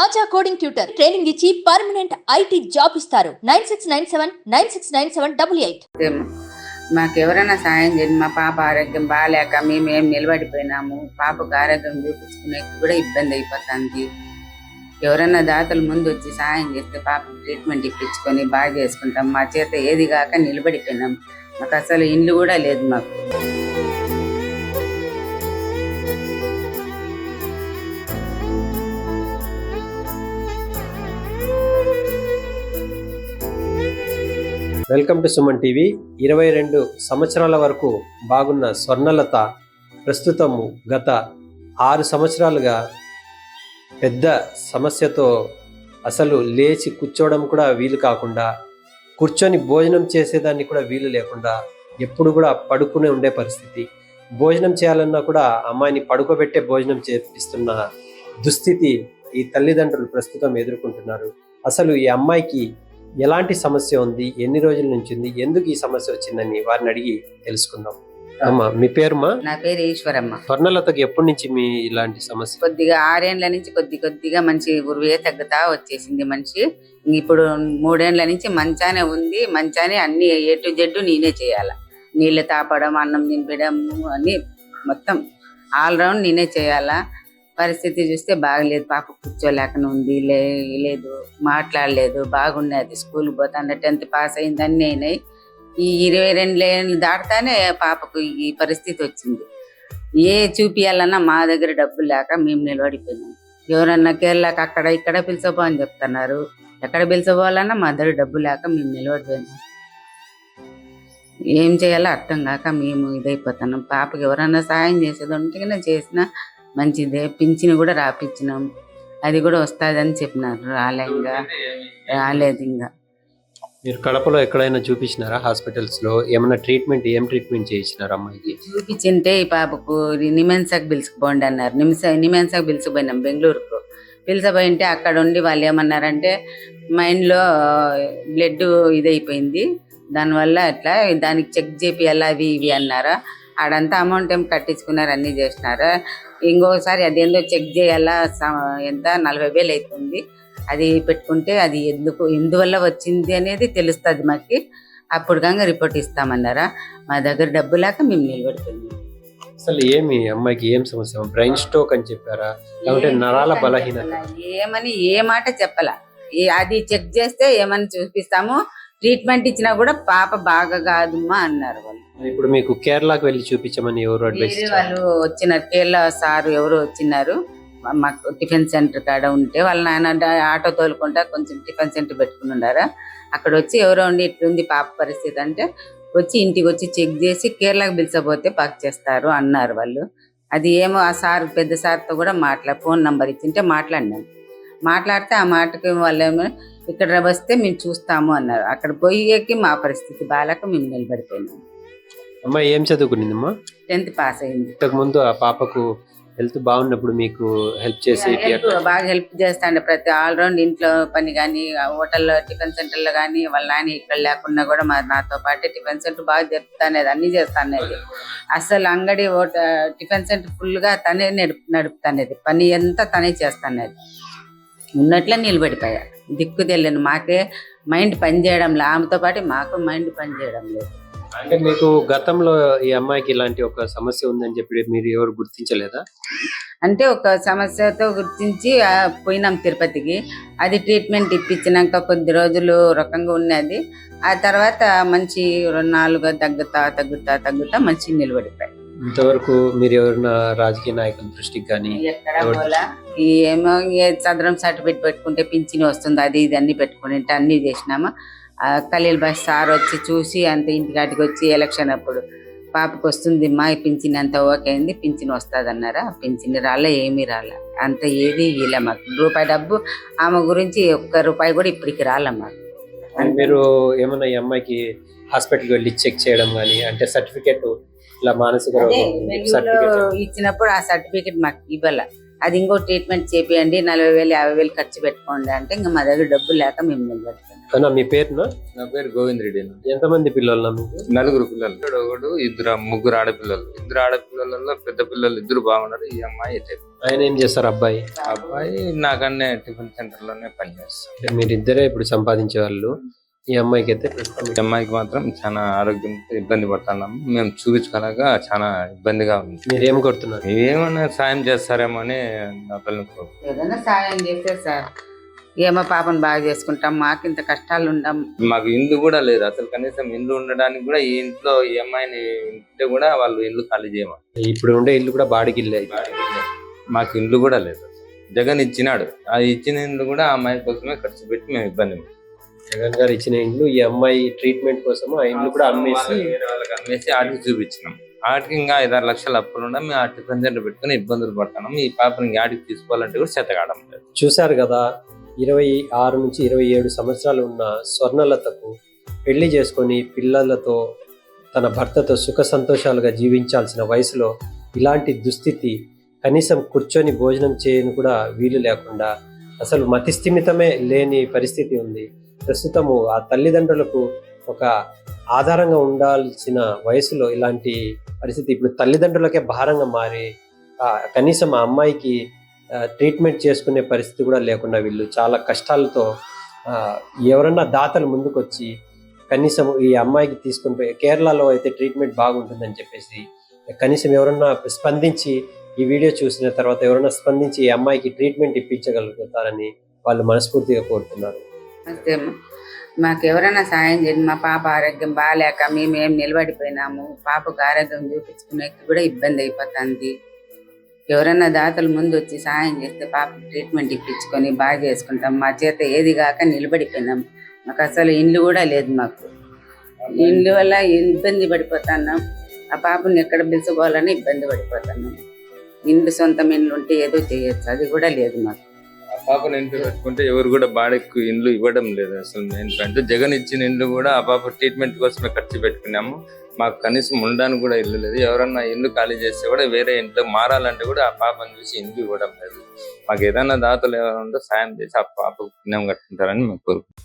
ఆచా coding tutor training ఇచ్చి permanent IT job ఇస్తారు. 9697969788. మాకు ఎవరైనా సాయం చేయండి. మా పాప ఆరోగ్యం బాగాలేక మేమేం నిలబడిపోయినాము. పాపకు ఆరోగ్యం చూపించుకునే కూడా ఇబ్బంది అయిపోతుంది. ఎవరైనా దాతలు ముందు వచ్చి సాయం చేస్తే పాపకు ట్రీట్మెంట్ ఇప్పించుకొని బాగా చేసుకుంటాం. మా చేత ఏది కాక నిలబడిపోయినాం. మాకు అసలు ఇల్లు కూడా లేదు. మాకు వెల్కమ్ టు సుమన్ టీవీ. 22 సంవత్సరాల వరకు బాగున్న స్వర్ణలత ప్రస్తుతము గత 6 సంవత్సరాలుగా పెద్ద సమస్యతో అసలు లేచి కూర్చోవడం కూడా వీలు కాకుండా, కూర్చొని భోజనం చేసేదాన్ని కూడా వీలు లేకుండా ఎప్పుడు కూడా పడుకునే ఉండే పరిస్థితి. భోజనం చేయాలన్నా కూడా అమ్మాయిని పడుకోబెట్టే భోజనం చేపిస్తున్న దుస్థితి ఈ తల్లిదండ్రులు ప్రస్తుతం ఎదుర్కొంటున్నారు. అసలు ఈ అమ్మాయికి ఎలాంటి సమస్య ఉంది, ఎన్ని రోజుల నుంచి ఉంది, ఎందుకు ఈ సమస్య వచ్చిందని వారిని అడిగి తెలుసుకుందాం. అమ్మా, మీ పేరుమా? నా పేరు ఈశ్వరమ్మ. స్వర్ణలతకి ఎప్పటి నుంచి మీ ఇలాంటి సమస్య? కొద్దిగా 6 ఏళ్ల నుంచి కొద్దిగా మంచి ఉరువే తగ్గుతా వచ్చేసింది మనిషి. ఇప్పుడు 3 ఏళ్ల నుంచి మంచానే ఉంది. మంచానే అన్ని A to Z నేనే చేయాల. నీళ్లు తాపడం, అన్నం నింపడం అన్ని మొత్తం ఆల్ రౌండ్ నేనే చేయాలా. పరిస్థితి చూస్తే బాగలేదు. పాప కూర్చోలేకనే ఉంది, లేదు మాట్లాడలేదు, బాగున్నది. స్కూల్కి పోతాండ 10th పాస్ అయింది, అన్నీ అయినాయి. ఈ 22 ఏళ్ళు దాటుతానే పాపకు ఈ పరిస్థితి వచ్చింది. ఏ చూపియాలన్నా మా దగ్గర డబ్బులు లేక మేము నిలబడిపోయినాం. ఎవరన్నా కేరళకి అక్కడ ఇక్కడ పిలిచబో అని చెప్తున్నారు. ఎక్కడ పిలిచబోవాలన్నా మా దగ్గర డబ్బు లేక మేము నిలబడిపోయినాం. ఏం చేయాలో అర్థం కాక మేము ఇదైపోతున్నాం. పాపకి ఎవరన్నా సాయం చేసేది ఉంటే చేసినా మంచిదే. పింఛను కూడా రాపించినాం, అది కూడా వస్తుందని చెప్పినారు. రాలేదు. ఇంకా మీరు కడపలో ఎక్కడైనా చూపించినారా? హాస్పిటల్స్ లో ఏమైనా ఏం ట్రీట్మెంట్ చేయించినారు అమ్మాయికి? చూపించింటే ఈ పాపకు నిమెన్సాకు పిలుచుకుపోండి అన్నారు. నిమెన్సాకు పిలుచుకుపోయినాం బెంగళూరుకు. పిలిచిపోయింటే అక్కడ ఉండి వాళ్ళు ఏమన్నారంటే మైండ్లో బ్లడ్ ఇదైపోయింది, దానివల్ల అట్లా దానికి చెక్ చేపియాలా అవి ఇవి అన్నారా. ఆడంతా అమౌంట్ ఏం కట్టించుకున్నారు, అన్నీ చేసినారా. ఇంకోసారి అదేందో చెక్ చేయాలా, ఎంత 40,000 అవుతుంది. అది పెట్టుకుంటే అది ఎందువల్ల వచ్చింది అనేది తెలుస్తుంది మాకు. అప్పుడు కనుక రిపోర్ట్ ఇస్తామన్నారా. మా దగ్గర డబ్బు లేక మేము నిలబడిపోయింది. అసలు ఏమి అమ్మాయికి ఏం సమస్య? బ్రెయిన్ స్ట్రోక్ అని చెప్పారా, లేకుంటే నరాల బలహీనత? ఏమని ఏ మాట చెప్పాలా. అది చెక్ చేస్తే ఏమని చూపిస్తాము, ట్రీట్మెంట్ ఇచ్చినా కూడా పాప బాగా కాదుమ్మా అన్నారు వాళ్ళు. ఇప్పుడు మీకు కేరళకు వెళ్ళి చూపించమని ఎవరు అడ్వైస్? వాళ్ళు వచ్చినారు, కేరళ సార్ ఎవరు వచ్చినారు. మాకు టిఫిన్ సెంటర్ కాడ ఉంటే వాళ్ళ నాన్న ఆటో తోలుకుంటా కొంచెం టిఫిన్ సెంటర్ పెట్టుకుని ఉండారా. అక్కడ వచ్చి ఎవరో ఉండి ఇట్లుంది పాప పరిస్థితి అంటే వచ్చి ఇంటికి వచ్చి చెక్ చేసి కేరళకు పిలిచబోతే పాక్ చేస్తారు అన్నారు వాళ్ళు. అది ఏమో ఆ సార్ పెద్ద సార్తో కూడా ఫోన్ నంబర్ ఇచ్చింటే మాట్లాడినాను. మాట్లాడితే ఆ మాటకి వాళ్ళేమో ఇక్కడ వస్తే మేము చూస్తాము అన్నారు. అక్కడ పోయేకి మా పరిస్థితి బాగాలేక మేము నిలబడిపోయినాము. అమ్మాయి ఏం చదువుకునిందమ్మా? 10th పాస్ అయింది. ఇంతకు ముందు ఆ పాపకు హెల్త్ బాగున్నప్పుడు మీకు హెల్ప్ చేసి బాగా హెల్ప్ చేస్తాండే. ప్రతి ఆల్రౌండ్ ఇంట్లో పని కానీ, హోటల్లో టిఫిన్ సెంటర్లో కానీ, వాళ్ళ నాని ఇక్కడ లేకున్నా కూడా నాతో పాటే టిఫిన్ సెంటర్ బాగా జరుపుతానేది, అన్ని చేస్తానేది. అసలు అంగడి టిఫిన్ సెంటర్ ఫుల్గా తనే నడుపుతానేది. పని అంతా తనే చేస్తానేది. ఉన్నట్లే నిలబడిపోయా. దిక్కు తెలియను. మాకే మైండ్ పనిచేయడం లేదు. ఆమెతో పాటు మాకు మైండ్ పనిచేయడం లేదు. అంటే మీకు గతంలో ఈ అమ్మాయికి ఇలాంటి ఒక సమస్య ఉందని చెప్పి మీరు ఎవరు గుర్తించలేదా? అంటే ఒక సమస్యతో గుర్తించి పోయినాం తిరుపతికి. అది ట్రీట్మెంట్ ఇప్పించినాక కొద్ది రోజులు రకంగా ఉన్నది. ఆ తర్వాత మంచి 4 తగ్గుతా మంచి నిలబడిపోయి. ఇంతవరకు మీరు ఎవరైనా రాజకీయ నాయకుల దృష్టికి కానీ ఏమో చదరం సర్టిఫికేట్ పెట్టుకుంటే పింఛన్ వస్తుంది, అది ఇది అన్ని పెట్టుకుని అన్ని చేసినాము. ఖలీల్ బాష్ సార్ వచ్చి చూసి అంత ఇంటికాటికి వచ్చి ఎలక్షన్ అప్పుడు పాపకు వస్తుంది మా పింఛన్ అంత ఓకే అయింది, పింఛన్ వస్తుంది అన్నారా. పింఛన్ రాలే, ఏమీ రాలే. అంత ఏది ఇలా మాకు రూపాయి డబ్బు ఆమె గురించి ₹1 కూడా ఇప్పటికి రాలే మాకు. మీరు ఏమన్నా ఈ అమ్మాయికి హాస్పిటల్కి వెళ్ళి చెక్ చేయడం కానీ, అంటే సర్టిఫికేట్ ఇలా మానసిక ఇచ్చినప్పుడు ఆ సర్టిఫికేట్ మాకు ఇవ్వాల. అది ఇంకో ట్రీట్మెంట్ చేపియండి, 40,000 50,000 ఖర్చు పెట్టుకోండి అంటే ఇంకా మా దగ్గర డబ్బులు లేక మేము నిలబెడతాం. అన్న మీ పేరునా? నా పేరు గోవింద్ రెడ్డి. ఎంతమంది పిల్లలు మీకు? 4 పిల్లలు. ఒకడు ముగ్గురు ఆడపిల్లలు. 2 ఆడపిల్లలలో పెద్ద పిల్లలు 2 బాగున్నారు. ఈ అమ్మాయి అయితే ఆయన ఏం చేస్తారు అబ్బాయి? అబ్బాయి నాకన్నే టిఫిన్ సెంటర్ లోనే పనిచేస్తారు. మీరిద్దరే ఇప్పుడు సంపాదించే వాళ్ళు. ఈ అమ్మాయికి అయితే ఈ అమ్మాయికి మాత్రం చాలా ఆరోగ్యం ఇబ్బంది పడుతున్నాము. మేము చూపించుకోలేక చాలా ఇబ్బందిగా ఉంది. మీరేం కొడుతున్నారు? ఏమైనా సాయం చేస్తారేమో అని నా పిల్లలు. ఏదైనా సాయం చేస్తే సార్ ఏమో పాపను బాగా చేసుకుంటాం. మాకు ఇంత కష్టాలు ఉండం. మాకు ఇల్లు కూడా లేదు అసలు. కనీసం ఇల్లు ఉండడానికి కూడా ఈ ఇంట్లో ఈ అమ్మాయిని ఉంటే కూడా వాళ్ళు ఇల్లు ఖాళీ చేయమా. ఇప్పుడు ఉండే ఇల్లు కూడా బాడికి ఇల్లే. మాకు ఇల్లు కూడా లేదు. జగన్ ఇచ్చినాడు. ఆ ఇచ్చిన ఇల్లు కూడా ఆ అమ్మాయి కోసమే ఖర్చు పెట్టి మేము ఇబ్బంది. జగన్ గారు ఇచ్చిన ఇల్లు ఈ అమ్మాయి ట్రీట్మెంట్ కోసం ఆ ఇల్లు కూడా అమ్మేసి వేరే వాళ్ళకి అమ్మేసి ఆటికి చూపించినాం. ఆటికి ఇంకా 5-6 లక్షలు అప్పులు ఉండే మేము ఆటి ప్రజెంట్ పెట్టుకుని ఇబ్బందులు పడుతున్నాం. ఈ పాపని ఆటికి తీసుకోవాలంటే కూడా చేతకాడం లేదు. చూశారు కదా, 26 నుంచి 27 సంవత్సరాలు ఉన్న స్వర్ణలతకు పెళ్లి చేసుకొని పిల్లలతో తన భర్తతో సుఖ సంతోషాలుగా జీవించాల్సిన వయసులో ఇలాంటి దుస్థితి, కనీసం కూర్చొని భోజనం చేయని కూడా వీలు లేకుండా అసలు మతిస్థిమితమే లేని పరిస్థితి ఉంది. ప్రస్తుతము ఆ తల్లిదండ్రులకు ఒక ఆధారంగా ఉండాల్సిన వయసులో ఇలాంటి పరిస్థితి ఇప్పుడు తల్లిదండ్రులకే భారంగా మారి కనీసం ఆ అమ్మాయికి ట్రీట్మెంట్ చేసుకునే పరిస్థితి కూడా లేకుండా వీళ్ళు చాలా కష్టాలతో ఎవరన్నా దాతలు ముందుకొచ్చి కనీసం ఈ అమ్మాయికి తీసుకుని పోయి, కేరళలో అయితే ట్రీట్మెంట్ బాగుంటుందని చెప్పేసి కనీసం ఎవరన్నా స్పందించి ఈ వీడియో చూసిన తర్వాత ఎవరన్నా స్పందించి ఈ అమ్మాయికి ట్రీట్మెంట్ ఇప్పించగలుగుతారని వాళ్ళు మనస్ఫూర్తిగా కోరుతున్నారు. మాకు ఎవరైనా సాయం చేయండి. మా పాప ఆరోగ్యం బాగాలేక మేమేం నిలబడిపోయినాము. పాపకు ఆరోగ్యం చూపించుకునే కూడా ఇబ్బంది అయిపోతుంది. ఎవరైనా దాతలు ముందు వచ్చి సాయం చేస్తే పాప ట్రీట్మెంట్ ఇప్పించుకొని బాగా చేసుకుంటాం. మా చేత ఏది కాక నిలబడిపోయినాం. మాకు అసలు ఇల్లు కూడా లేదు. మాకు ఇల్లు వల్ల ఇబ్బంది పడిపోతున్నాం. ఆ పాపని ఎక్కడ పిలుచుకోవాలని ఇబ్బంది పడిపోతున్నాం. ఇల్లు సొంతం ఇల్లు ఉంటే ఏదో చేయొచ్చు, అది కూడా లేదు మాకు. ఆ పాపను ఇంట్లో పెట్టుకుంటే ఎవరు కూడా బాడీకి ఇల్లు ఇవ్వడం లేదు. అసలు మెయిన్ పాయింట్ జగన్ ఇచ్చిన ఇల్లు కూడా ఆ పాప ట్రీట్మెంట్ కోసమే ఖర్చు పెట్టుకున్నాము. మాకు కనీసం ఉండడానికి కూడా ఇల్లు లేదు. ఎవరన్నా ఇల్లు ఖాళీ చేస్తే కూడా వేరే ఇంట్లో మారాలంటే కూడా ఆ పాపను చూసి ఇల్లు ఇవ్వడం లేదు. మాకు ఏదైనా దాతలు ఎవరైనా ఉంటే సాయం చేసి ఆ పాపకు పుణ్యం కట్టుకుంటారని మేము కోరుకుంటున్నాం.